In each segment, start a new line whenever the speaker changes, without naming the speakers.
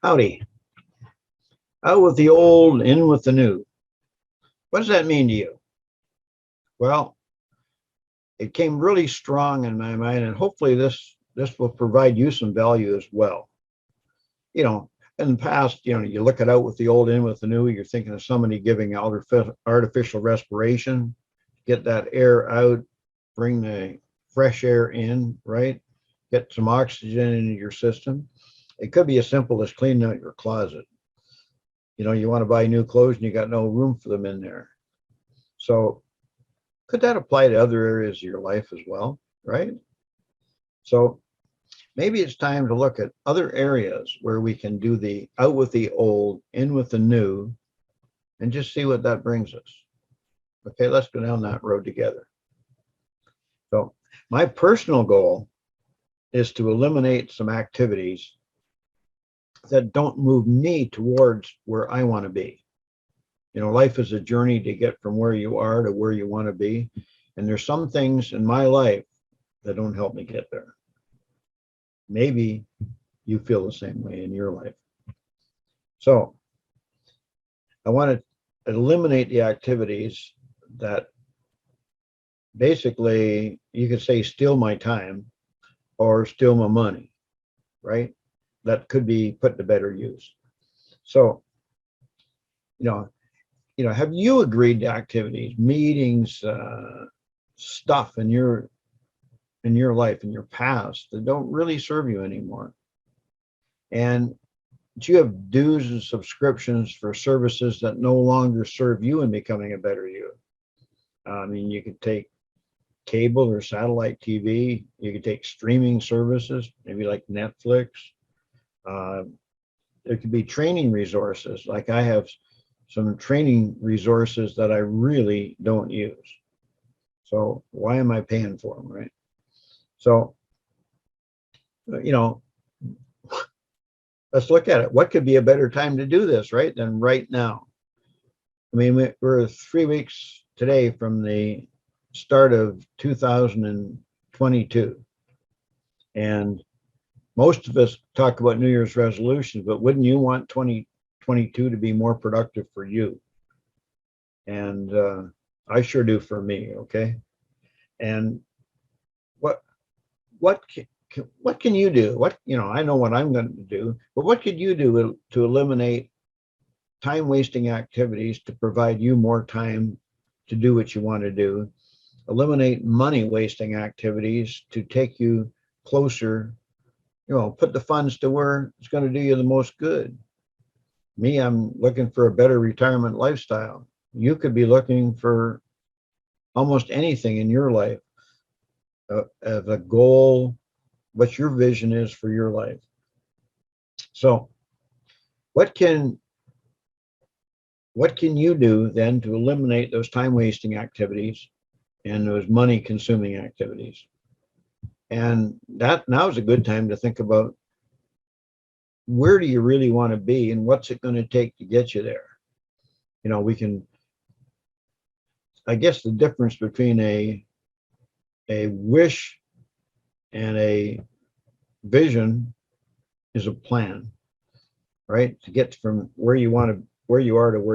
Howdy. Out with the old, in with the new. What does that mean to you? Well, it came really strong in my mind, and hopefully this will provide you some value as well. You know, in the past, you look it out with the old, in with the new. You're thinking of somebody giving artificial respiration, get that air out, bring the fresh air in, right? Get some oxygen into your system. It could be as simple as cleaning out your closet. You want to buy new clothes and you got no room for them in there. So could that apply to other areas of your life as well, right? So maybe it's time to look at other areas where we can do the out with the old, in with the new, and just see what that brings us. Okay, let's go down that road together. So my personal goal is to eliminate some activities that don't move me towards where I want to be. Life is a journey to get from where you are to where you want to be. And there's some things in my life that don't help me get there. Maybe you feel the same way in your life. So I want to eliminate the activities that basically, you could say, steal my time or steal my money, right? That could be put to better use. So, have you agreed to activities, meetings, stuff in your life, in your past, that don't really serve you anymore? And do you have dues and subscriptions for services that no longer serve you in becoming a better you? I mean, you could take cable or satellite TV. You could take streaming services, maybe like Netflix. There could be training resources. Like I have some training resources that I really don't use. So why am I paying for them, right? So, let's look at it. What could be a better time to do this, right, than right now? I mean, we're 3 weeks today from the start of 2022. And most of us talk about New Year's resolutions, but wouldn't you want 2022 to be more productive for you? And I sure do for me, okay? And what can you do? I know what I'm going to do, but what could you do to eliminate time-wasting activities to provide you more time to do what you want to do? Eliminate money-wasting activities to take you closer, put the funds to where it's going to do you the most good. Me, I'm looking for a better retirement lifestyle. You could be looking for almost anything in your life as a goal, what your vision is for your life. So what can you do then to eliminate those time-wasting activities and those money-consuming activities? And that now is a good time to think about, where do you really want to be and what's it going to take to get you there? I guess the difference between a wish and a vision is a plan, right? To get from where you are to where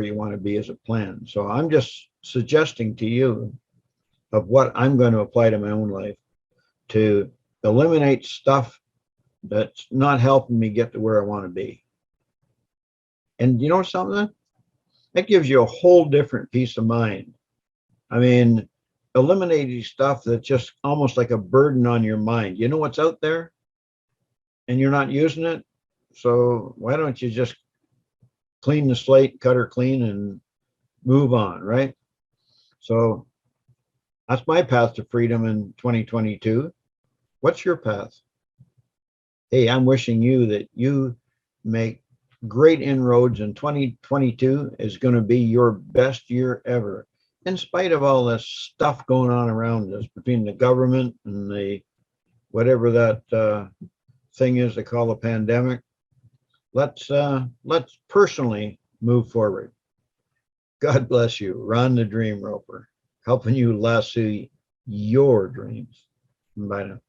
you want to be is a plan. So I'm just suggesting to you of what I'm going to apply to my own life to eliminate stuff that's not helping me get to where I want to be. And you know something? That gives you a whole different peace of mind. I mean, eliminating stuff that's just almost like a burden on your mind. You know what's out there and you're not using it. So why don't you just clean the slate, cut her clean, and move on, right? So that's my path to freedom in 2022. What's your path? Hey, I'm wishing you that you make great inroads, and 2022 is going to be your best year ever, in spite of all this stuff going on around us between the government and the whatever that thing is they call a pandemic. Let's personally move forward. God bless you. Ron the Dream Roper, helping you lasso your dreams. Bye now.